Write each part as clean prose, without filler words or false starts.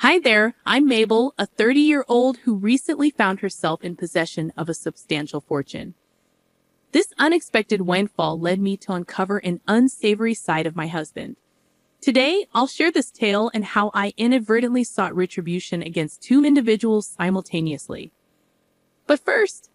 Hi there, I'm Mabel, a 30-year-old who recently found herself in possession of a substantial fortune. This unexpected windfall led me to uncover an unsavory side of my husband. Today, I'll share this tale and how I inadvertently sought retribution against two individuals simultaneously. But first,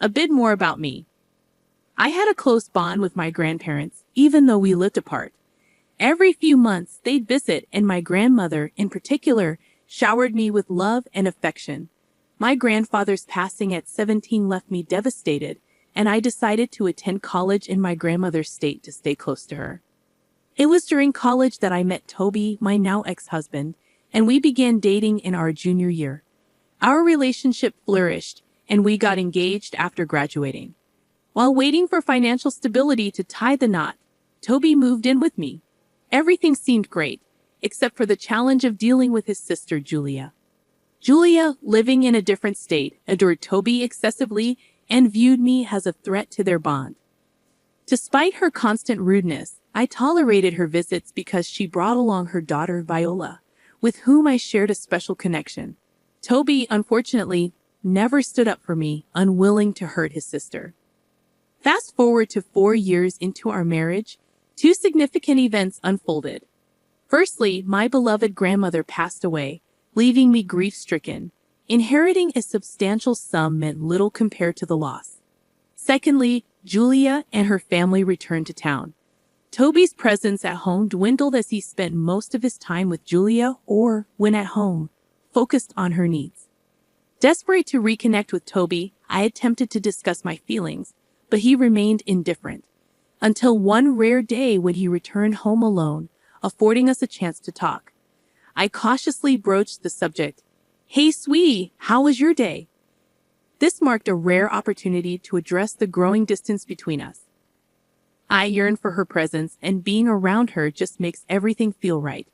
a bit more about me. I had a close bond with my grandparents, even though we lived apart. Every few months, they'd visit, and my grandmother, in particular, showered me with love and affection. My grandfather's passing at 17 left me devastated, and I decided to attend college in my grandmother's state to stay close to her. It was during college that I met Toby, my now ex-husband, and we began dating in our junior year. Our relationship flourished, and we got engaged after graduating. While waiting for financial stability to tie the knot, Toby moved in with me. Everything seemed great, except for the challenge of dealing with his sister, Julia. Julia, living in a different state, adored Toby excessively and viewed me as a threat to their bond. Despite her constant rudeness, I tolerated her visits because she brought along her daughter, Viola, with whom I shared a special connection. Toby, unfortunately, never stood up for me, unwilling to hurt his sister. Fast forward to 4 years into our marriage, two significant events unfolded. Firstly, my beloved grandmother passed away, leaving me grief-stricken. Inheriting a substantial sum meant little compared to the loss. Secondly, Julia and her family returned to town. Toby's presence at home dwindled as he spent most of his time with Julia or, when at home, focused on her needs. Desperate to reconnect with Toby, I attempted to discuss my feelings, but he remained indifferent. Until one rare day when he returned home alone, affording us a chance to talk. I cautiously broached the subject. "Hey, sweetie, how was your day?" This marked a rare opportunity to address the growing distance between us. I yearned for her presence, and being around her just makes everything feel right.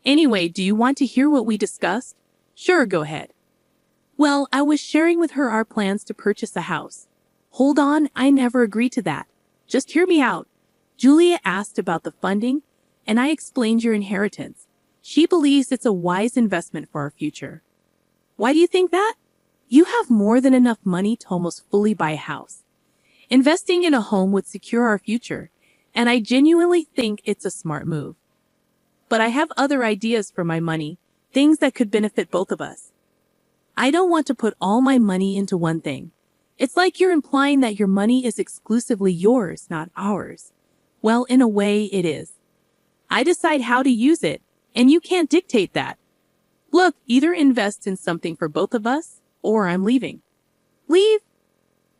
"Anyway, do you want to hear what we discussed?" "Sure, go ahead." "Well, I was sharing with her our plans to purchase a house." "Hold on, I never agreed to that. Just hear me out." Julia asked about the funding, and I explained your inheritance. She believes it's a wise investment for our future. "Why do you think that?" "You have more than enough money to almost fully buy a house. Investing in a home would secure our future, and I genuinely think it's a smart move. But I have other ideas for my money, things that could benefit both of us. I don't want to put all my money into one thing. It's like you're implying that your money is exclusively yours, not ours." "Well, in a way, it is. I decide how to use it, and you can't dictate that. Look, either invest in something for both of us, or I'm leaving." "Leave?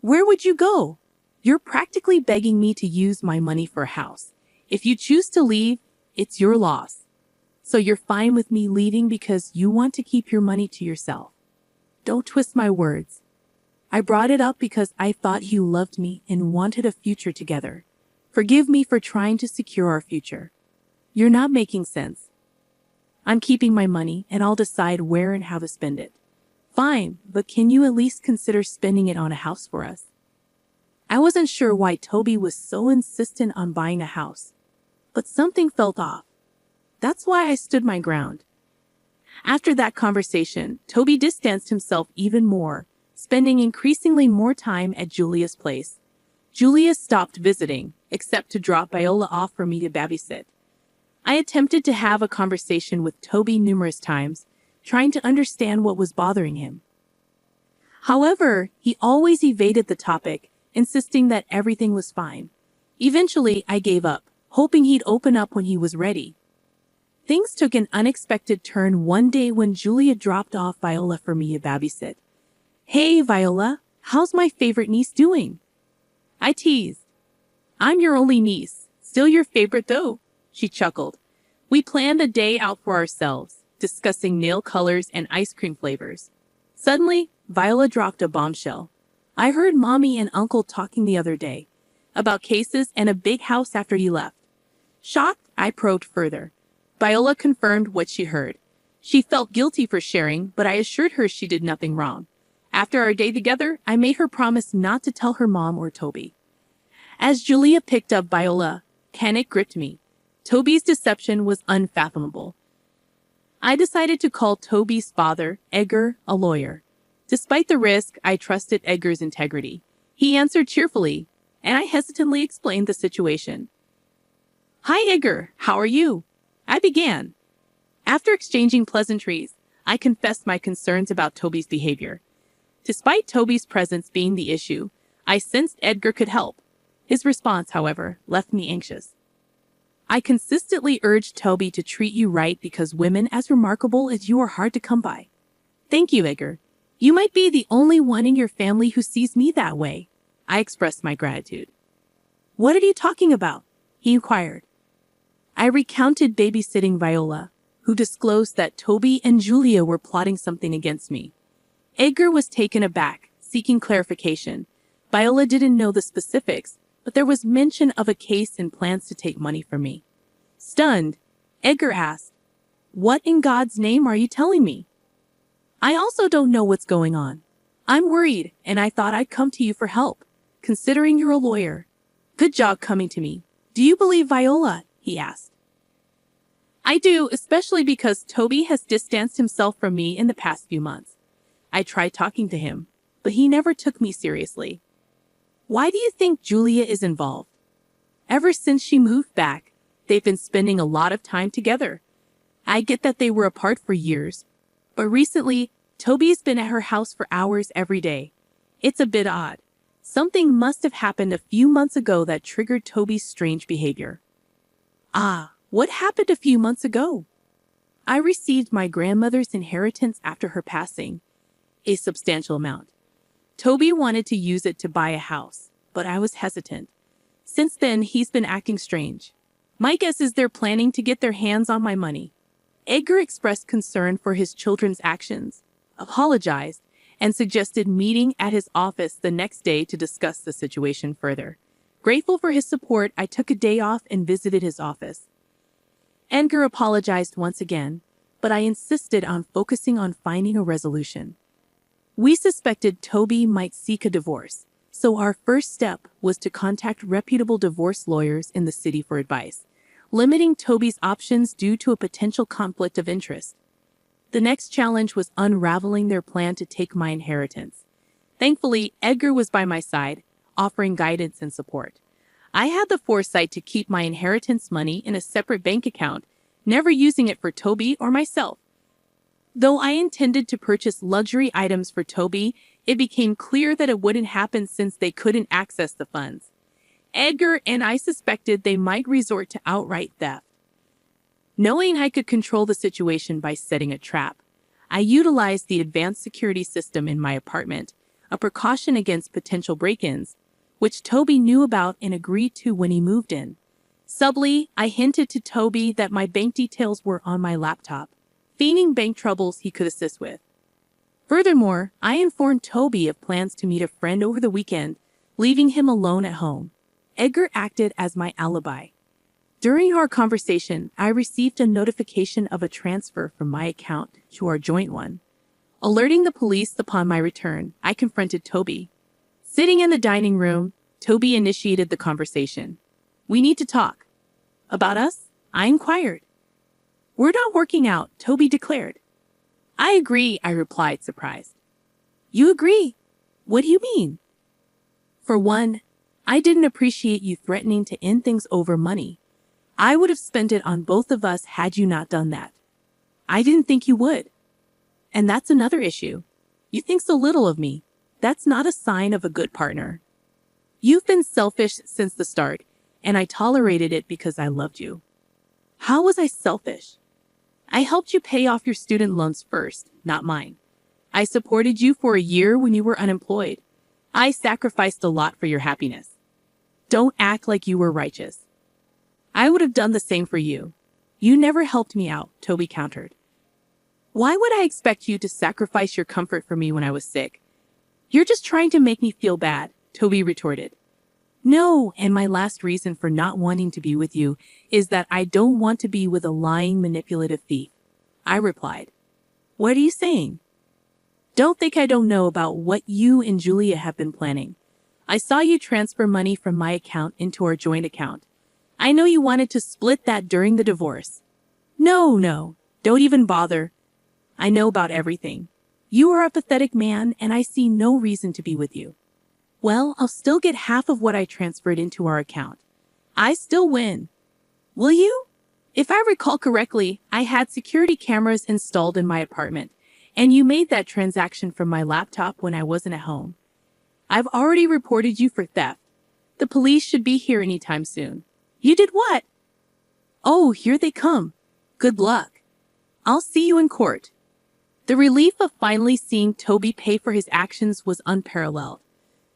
Where would you go? You're practically begging me to use my money for a house. If you choose to leave, it's your loss. So you're fine with me leaving because you want to keep your money to yourself." "Don't twist my words. I brought it up because I thought you loved me and wanted a future together. Forgive me for trying to secure our future. You're not making sense. I'm keeping my money, and I'll decide where and how to spend it." "Fine, but can you at least consider spending it on a house for us?" I wasn't sure why Toby was so insistent on buying a house, but something felt off. That's why I stood my ground. After that conversation, Toby distanced himself even more, spending increasingly more time at Julia's place. Julia stopped visiting, except to drop Viola off for me to babysit. I attempted to have a conversation with Toby numerous times, trying to understand what was bothering him. However, he always evaded the topic, insisting that everything was fine. Eventually, I gave up, hoping he'd open up when he was ready. Things took an unexpected turn one day when Julia dropped off Viola for me to babysit. "Hey, Viola, how's my favorite niece doing?" I teased. "I'm your only niece. Still your favorite, though," she chuckled. We planned a day out for ourselves, discussing nail colors and ice cream flavors. Suddenly, Viola dropped a bombshell. "I heard Mommy and Uncle talking the other day about cases and a big house after you left." Shocked, I probed further. Viola confirmed what she heard. She felt guilty for sharing, but I assured her she did nothing wrong. After our day together, I made her promise not to tell her mom or Toby. As Julia picked up Viola, panic gripped me. Toby's deception was unfathomable. I decided to call Toby's father, Edgar, a lawyer. Despite the risk, I trusted Edgar's integrity. He answered cheerfully, and I hesitantly explained the situation. "Hi, Edgar. How are you?" I began. After exchanging pleasantries, I confessed my concerns about Toby's behavior. Despite Toby's presence being the issue, I sensed Edgar could help. His response, however, left me anxious. "I consistently urged Toby to treat you right because women as remarkable as you are hard to come by." "Thank you, Edgar. You might be the only one in your family who sees me that way." I expressed my gratitude. "What are you talking about?" he inquired. I recounted babysitting Viola, who disclosed that Toby and Julia were plotting something against me. Edgar was taken aback, seeking clarification. Viola didn't know the specifics, but there was mention of a case and plans to take money from me. Stunned, Edgar asked, "What in God's name are you telling me?" "I also don't know what's going on. I'm worried, and I thought I'd come to you for help, considering you're a lawyer." "Good job coming to me. Do you believe Viola?" he asked. "I do, especially because Toby has distanced himself from me in the past few months. I tried talking to him, but he never took me seriously." "Why do you think Julia is involved?" "Ever since she moved back, they've been spending a lot of time together. I get that they were apart for years, but recently, Toby's been at her house for hours every day. It's a bit odd. Something must have happened a few months ago that triggered Toby's strange behavior." "Ah, what happened a few months ago?" "I received my grandmother's inheritance after her passing, a substantial amount. Toby wanted to use it to buy a house, but I was hesitant. Since then, he's been acting strange. My guess is they're planning to get their hands on my money." Edgar expressed concern for his children's actions, apologized, and suggested meeting at his office the next day to discuss the situation further. Grateful for his support, I took a day off and visited his office. Edgar apologized once again, but I insisted on focusing on finding a resolution. We suspected Toby might seek a divorce, so our first step was to contact reputable divorce lawyers in the city for advice, limiting Toby's options due to a potential conflict of interest. The next challenge was unraveling their plan to take my inheritance. Thankfully, Edgar was by my side, offering guidance and support. I had the foresight to keep my inheritance money in a separate bank account, never using it for Toby or myself. Though I intended to purchase luxury items for Toby, it became clear that it wouldn't happen since they couldn't access the funds. Edgar and I suspected they might resort to outright theft. Knowing I could control the situation by setting a trap, I utilized the advanced security system in my apartment, a precaution against potential break-ins, which Toby knew about and agreed to when he moved in. Subtly, I hinted to Toby that my bank details were on my laptop, feigning bank troubles he could assist with. Furthermore, I informed Toby of plans to meet a friend over the weekend, leaving him alone at home. Edgar acted as my alibi. During our conversation, I received a notification of a transfer from my account to our joint one. Alerting the police upon my return, I confronted Toby. Sitting in the dining room, Toby initiated the conversation. "We need to talk." "About us?" I inquired. "We're not working out," Toby declared. "I agree," I replied, surprised. "You agree? What do you mean?" "For one, I didn't appreciate you threatening to end things over money. I would have spent it on both of us had you not done that. I didn't think you would. And that's another issue. You think so little of me. That's not a sign of a good partner. You've been selfish since the start, and I tolerated it because I loved you." "How was I selfish?" "I helped you pay off your student loans first, not mine. I supported you for a year when you were unemployed. I sacrificed a lot for your happiness. Don't act like you were righteous. I would have done the same for you. You never helped me out," Toby countered. "Why would I expect you to sacrifice your comfort for me when I was sick? You're just trying to make me feel bad," Toby retorted. "No, and my last reason for not wanting to be with you is that I don't want to be with a lying, manipulative thief," I replied. "What are you saying?" "Don't think I don't know about what you and Julia have been planning. I saw you transfer money from my account into our joint account. I know you wanted to split that during the divorce." No, Don't even bother. I know about everything. You are a pathetic man, and I see no reason to be with you. Well, I'll still get half of what I transferred into our account. I still win. Will you? If I recall correctly, I had security cameras installed in my apartment, and you made that transaction from my laptop when I wasn't at home. I've already reported you for theft. The police should be here anytime soon. You did what? Oh, here they come. Good luck. I'll see you in court. The relief of finally seeing Toby pay for his actions was unparalleled.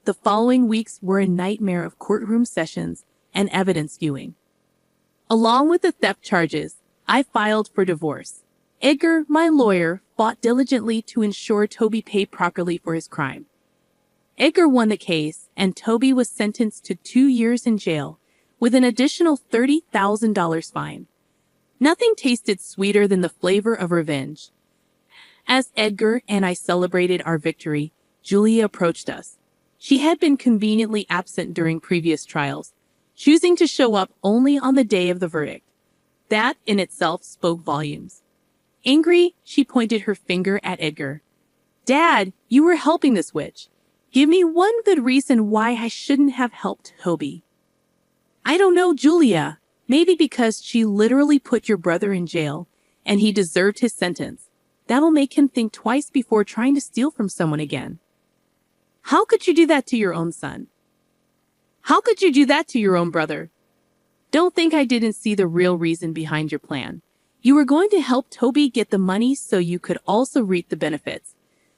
The following weeks were a nightmare of courtroom sessions and evidence viewing. Along with the theft charges, I filed for divorce. Edgar, my lawyer, fought diligently to ensure Toby paid properly for his crime. Edgar won the case, and Toby was sentenced to 2 years in jail with an additional $30,000 fine. Nothing tasted sweeter than the flavor of revenge. As Edgar and I celebrated our victory, Julia approached us. She had been conveniently absent during previous trials, choosing to show up only on the day of the verdict. That in itself spoke volumes. Angry, she pointed her finger at Edgar. Dad, you were helping this witch. Give me one good reason why I shouldn't have helped Toby. I don't know, Julia. Maybe because she literally put your brother in jail, and he deserved his sentence. That'll make him think twice before trying to steal from someone again. How could you do that to your own son? How could you do that to your own brother? Don't think I didn't see the real reason behind your plan. You were going to help Toby get the money so you could also reap the benefits.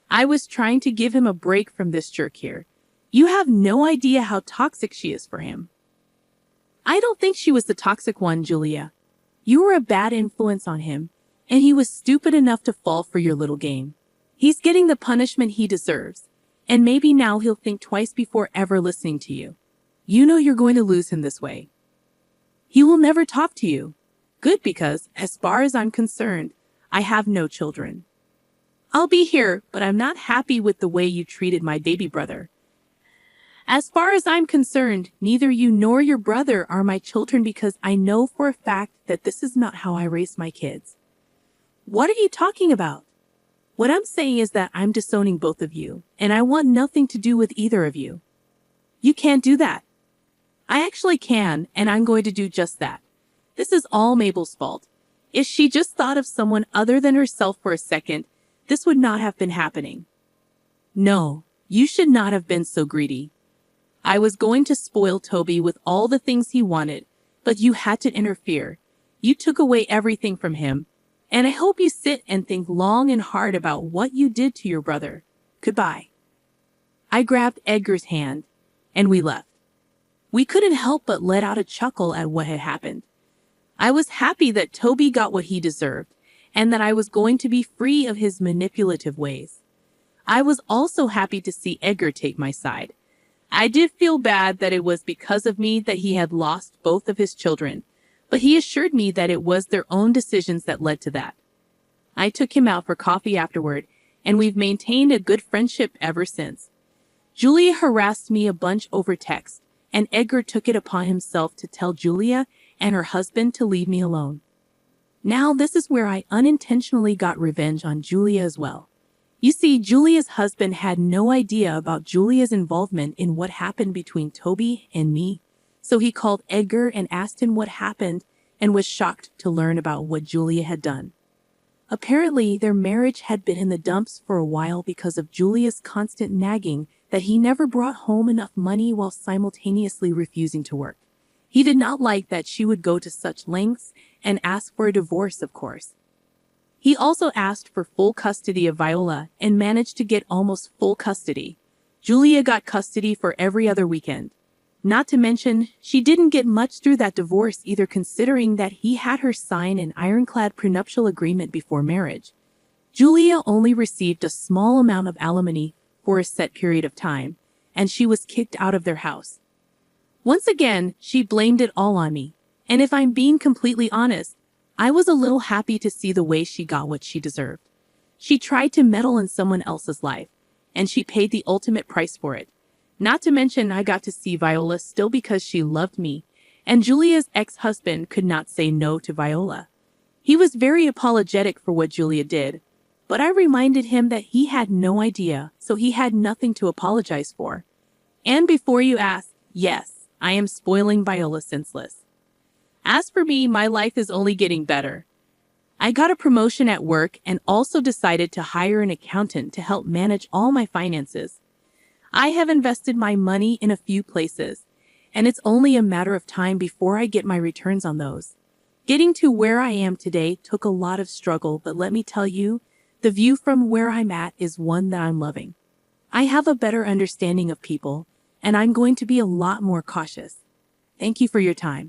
I was trying to give him a break from this jerk here. You have no idea how toxic she is for him. I don't think she was the toxic one, Julia. You were a bad influence on him, and he was stupid enough to fall for your little game. He's getting the punishment he deserves, and maybe now he'll think twice before ever listening to you. You know you're going to lose him this way. He will never talk to you. Good, because, as far as I'm concerned, I have no children. I'll be here, but I'm not happy with the way you treated my baby brother. As far as I'm concerned, neither you nor your brother are my children because I know for a fact that this is not how I raise my kids. What are you talking about? What I'm saying is that I'm disowning both of you, and I want nothing to do with either of you. You can't do that. I actually can, and I'm going to do just that. This is all Mabel's fault. If she just thought of someone other than herself for a second, this would not have been happening. No, you should not have been so greedy. I was going to spoil Toby with all the things he wanted, but you had to interfere. You took away everything from him, and I hope you sit and think long and hard about what you did to your brother. Goodbye. I grabbed Edgar's hand, and we left. We couldn't help but let out a chuckle at what had happened. I was happy that Toby got what he deserved, and that I was going to be free of his manipulative ways. I was also happy to see Edgar take my side. I did feel bad that it was because of me that he had lost both of his children, but he assured me that it was their own decisions that led to that. I took him out for coffee afterward, and we've maintained a good friendship ever since. Julia harassed me a bunch over text, and Edgar took it upon himself to tell Julia and her husband to leave me alone. Now this is where I unintentionally got revenge on Julia as well. You see, Julia's husband had no idea about Julia's involvement in what happened between Toby and me, so he called Edgar and asked him what happened and was shocked to learn about what Julia had done. Apparently, their marriage had been in the dumps for a while because of Julia's constant nagging that he never brought home enough money while simultaneously refusing to work. He did not like that she would go to such lengths and ask for a divorce, of course. He also asked for full custody of Viola and managed to get almost full custody. Julia got custody for every other weekend. Not to mention, she didn't get much through that divorce either, considering that he had her sign an ironclad prenuptial agreement before marriage. Julia only received a small amount of alimony for a set period of time, and she was kicked out of their house. Once again, she blamed it all on me, and if I'm being completely honest, I was a little happy to see the way she got what she deserved. She tried to meddle in someone else's life, and she paid the ultimate price for it. Not to mention I got to see Viola still because she loved me, and Julia's ex-husband could not say no to Viola. He was very apologetic for what Julia did, but I reminded him that he had no idea, so he had nothing to apologize for. And before you ask, yes, I am spoiling Viola senseless. As for me, my life is only getting better. I got a promotion at work and also decided to hire an accountant to help manage all my finances. I have invested my money in a few places, and it's only a matter of time before I get my returns on those. Getting to where I am today took a lot of struggle, but let me tell you, the view from where I'm at is one that I'm loving. I have a better understanding of people, and I'm going to be a lot more cautious. Thank you for your time.